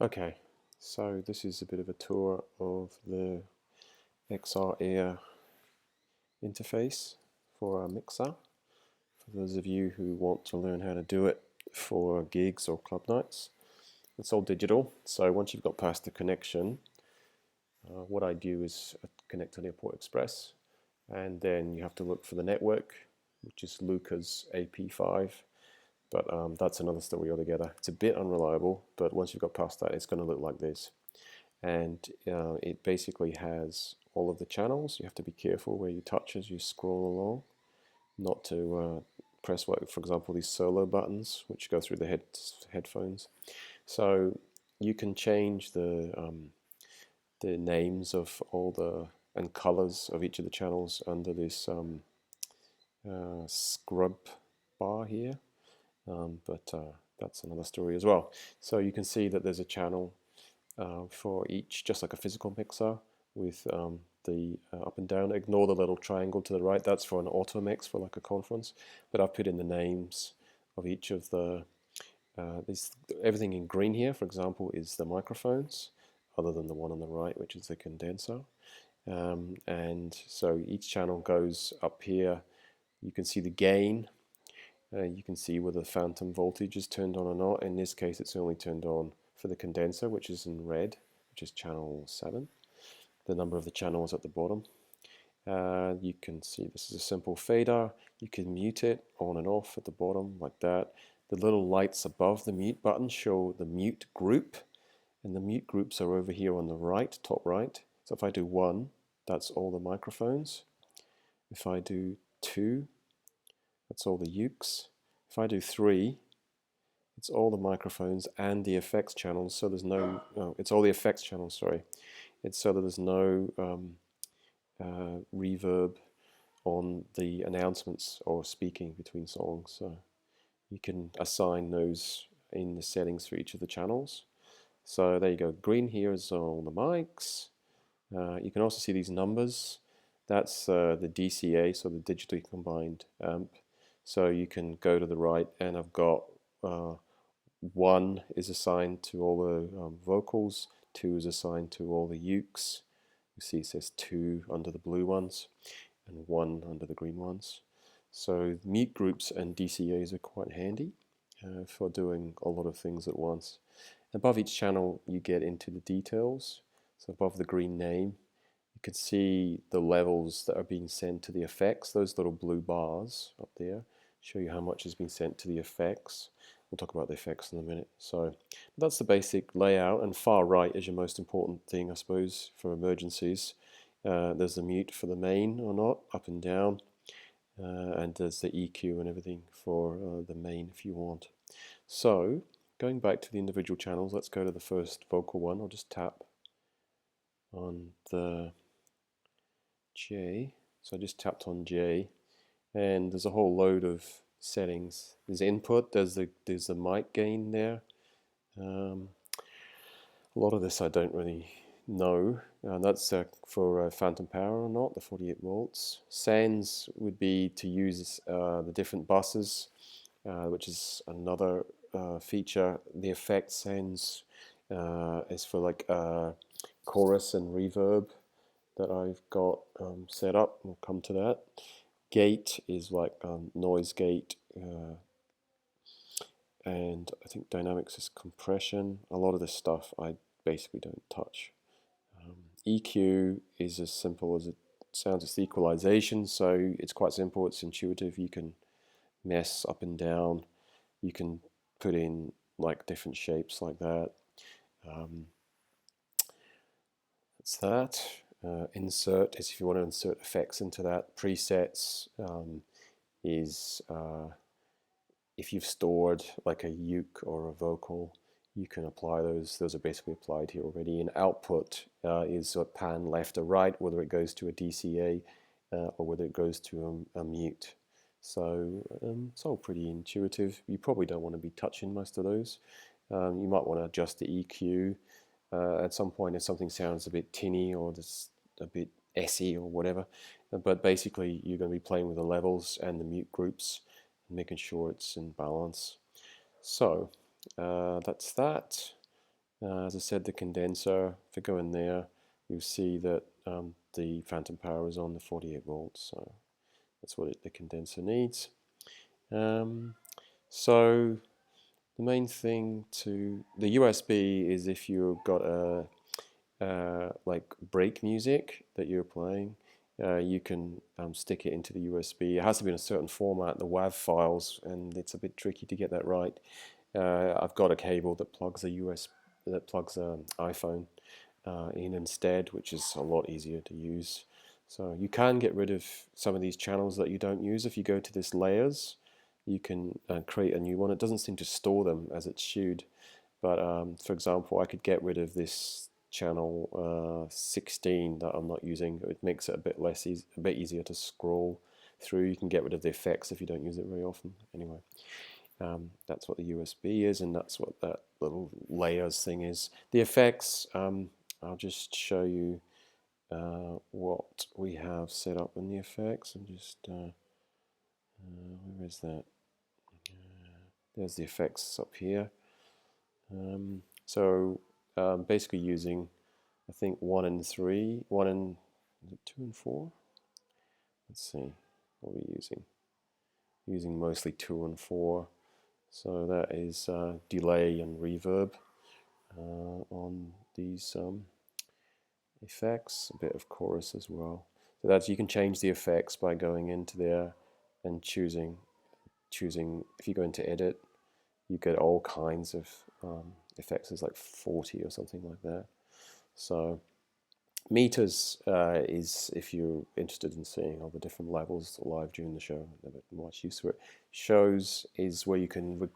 Okay, so this is a bit of a tour of the XR Air interface for our mixer. For those of you who want to learn how to do it for gigs or club nights, it's all digital. So once you've got past the connection, what I do is connect to Airport Express, and then you have to look for the network, which is Luca's AP5. But that's another story altogether. It's a bit unreliable, but once you've got past that, it's going to look like this. And it basically has all of the channels. You have to be careful where you touch as you scroll along, not to press, what, for example, these solo buttons, which go through the headphones. So you can change the names of all the and colors of each of the channels under this scrub bar here. But that's another story as well. So you can see that there's a channel for each, just like a physical mixer, with the up and down. Ignore the little triangle to the right. That's for an auto mix for like a conference. But I've put in the names of each of the everything in green here, for example, is the microphones, other than the one on the right, which is the condenser. And so each channel goes up here. You can see the gain. You can see whether the phantom voltage is turned on or not. In this case, it's only turned on for the condenser, which is in red, which is channel 7. The number of the channels at the bottom. You can see this is a simple fader. You can mute it on and off at the bottom like that. The little lights above the mute button show the mute group, and the mute groups are over here on the right, top right. So if I do 1, that's all the microphones. If I do 2, that's all the ukes. If I do 3, it's all the microphones and the effects channels. So there's no, it's all the effects channels, sorry. It's so that there's no reverb on the announcements or speaking between songs. So you can assign those in the settings for each of the channels. So there you go. Green here is all the mics. You can also see these numbers. That's the DCA, so the digitally combined amp. So you can go to the right, and I've got 1 is assigned to all the vocals, 2 is assigned to all the ukes. You see it says 2 under the blue ones and 1 under the green ones. So mute groups and DCAs are quite handy for doing a lot of things at once. Above each channel you get into the details. So above the green name you can see the levels that are being sent to the effects. Those little blue bars up there show you how much has been sent to the effects. We'll talk about the effects in a minute. So that's the basic layout, and far right is your most important thing, I suppose, for emergencies. There's the mute for the main or not, up and down, and there's the EQ and everything for the main if you want. So going back to the individual channels, let's go to the first vocal one. I'll just tap on the J. So I just tapped on J, and there's a whole load of settings. There's input, there's the mic gain there. A lot of this I don't really know. That's for phantom power or not, the 48 volts. Sends would be to use the different buses, which is another feature. The effect sends is for like chorus and reverb that I've got set up. We'll come to that. Gate is like noise gate, and I think dynamics is compression. A lot of this stuff I basically don't touch. EQ is as simple as it sounds. It's the equalization, so it's quite simple. It's intuitive. You can mess up and down. You can put in like different shapes like that. That's that. Insert is if you want to insert effects into that. Presets is if you've stored like a uke or a vocal, you can apply those. Those are basically applied here already. And output is a pan left or right, whether it goes to a DCA or whether it goes to a mute. So it's all pretty intuitive. You probably don't want to be touching most of those. You might want to adjust the EQ at some point if something sounds a bit tinny or just a bit essy or whatever. But basically you're going to be playing with the levels and the mute groups, making sure it's in balance. So that's that. As I said, the condenser, if I go in there, you'll see that the phantom power is on the 48 volts, so that's what the condenser needs. So the main thing to the USB is if you've got a like break music that you're playing, you can stick it into the USB. It has to be in a certain format, the WAV files, and it's a bit tricky to get that right. I've got a cable that plugs an iPhone in instead, which is a lot easier to use. So you can get rid of some of these channels that you don't use. If you go to this layers, you can create a new one. It doesn't seem to store them as it should, but for example, I could get rid of this channel 16 that I'm not using. It makes it a bit easier to scroll through. You can get rid of the effects if you don't use it very often. Anyway, that's what the USB is, and that's what that little layers thing is. The effects, I'll just show you what we have set up in the effects. And just where is that? There's the effects up here. So basically using, I think 1 and 3, 1 and 2 and 4. Let's see what we're using mostly 2 and 4. So that is delay and reverb on these effects, a bit of chorus as well. So that's, you can change the effects by going into there and choosing. If you go into edit, you get all kinds of effects. There's like 40 or something like that. So meters is if you're interested in seeing all the different levels live during the show. Never much use for it. Shows is where you can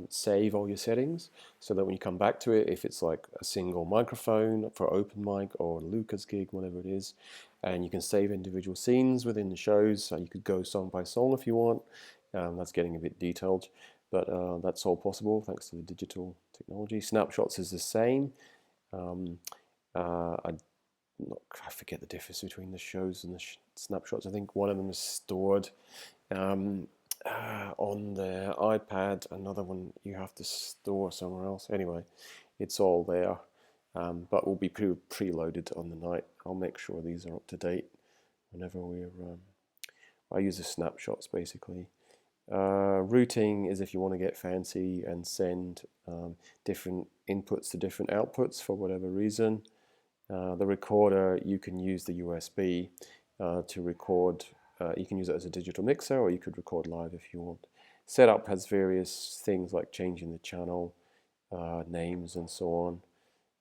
save all your settings, so that when you come back to it, if it's like a single microphone for open mic or Luca's gig, whatever it is, and you can save individual scenes within the shows. So you could go song by song if you want. That's getting a bit detailed, but that's all possible thanks to the digital technology. Snapshots is the same. I forget the difference between the shows and the snapshots. I think one of them is stored on the iPad. Another one you have to store somewhere else. Anyway, it's all there, but will be preloaded on the night. I'll make sure these are up to date whenever we're. I use the snapshots basically. Routing is if you want to get fancy and send different inputs to different outputs for whatever reason. The recorder, you can use the USB to record. You can use it as a digital mixer, or you could record live if you want. Setup has various things like changing the channel names and so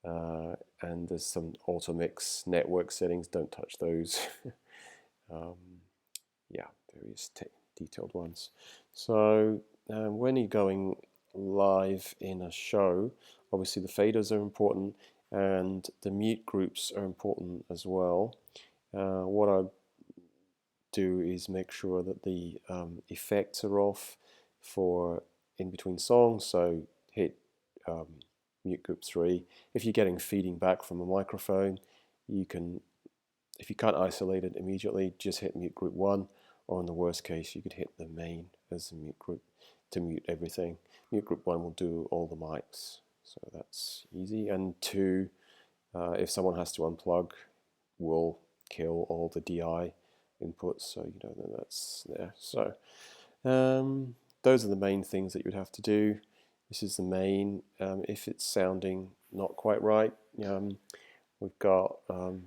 on. And there's some auto mix network settings. Don't touch those. Yeah, various detailed ones. So when you're going live in a show, obviously the faders are important, and the mute groups are important as well. What I do is make sure that the effects are off for in between songs, so hit mute group 3. If you're getting feeding back from a microphone, you can, if you can't isolate it immediately, just hit mute group 1, or in the worst case you could hit the main as the mute group to mute everything. Mute group 1 will do all the mics, so that's easy. And 2, if someone has to unplug, will kill all the DI inputs, so you know that that's there. So those are the main things that you'd have to do. This is the main. If it's sounding not quite right, we've got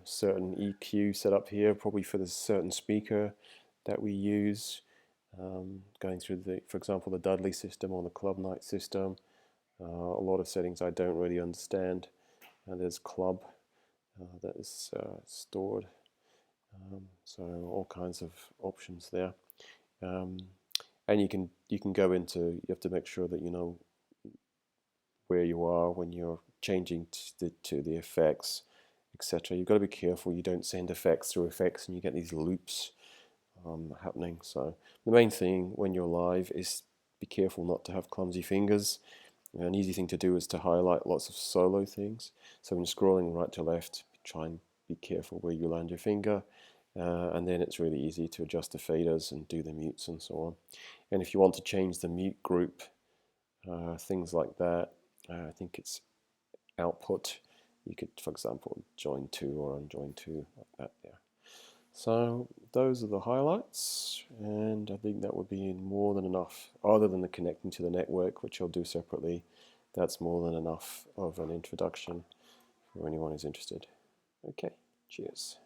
certain EQ set up here, probably for the certain speaker that we use. Going through the, for example, the Dudley system or the Club Night system. A lot of settings I don't really understand. And there's Club that is stored. So all kinds of options there. And you can go into, you have to make sure that you know where you are when you're changing to the effects, etc. You've got to be careful you don't send effects through effects and you get these loops happening. So the main thing when you're live is be careful not to have clumsy fingers. An easy thing to do is to highlight lots of solo things. So when you're scrolling right to left, try and be careful where you land your finger. And then it's really easy to adjust the faders and do the mutes and so on. And if you want to change the mute group, things like that, I think it's output. You could, for example, join 2 or unjoin 2 like that there. So those are the highlights, and I think that would be more than enough. Other than the connecting to the network, which I'll do separately, that's more than enough of an introduction for anyone who's interested. Okay, cheers.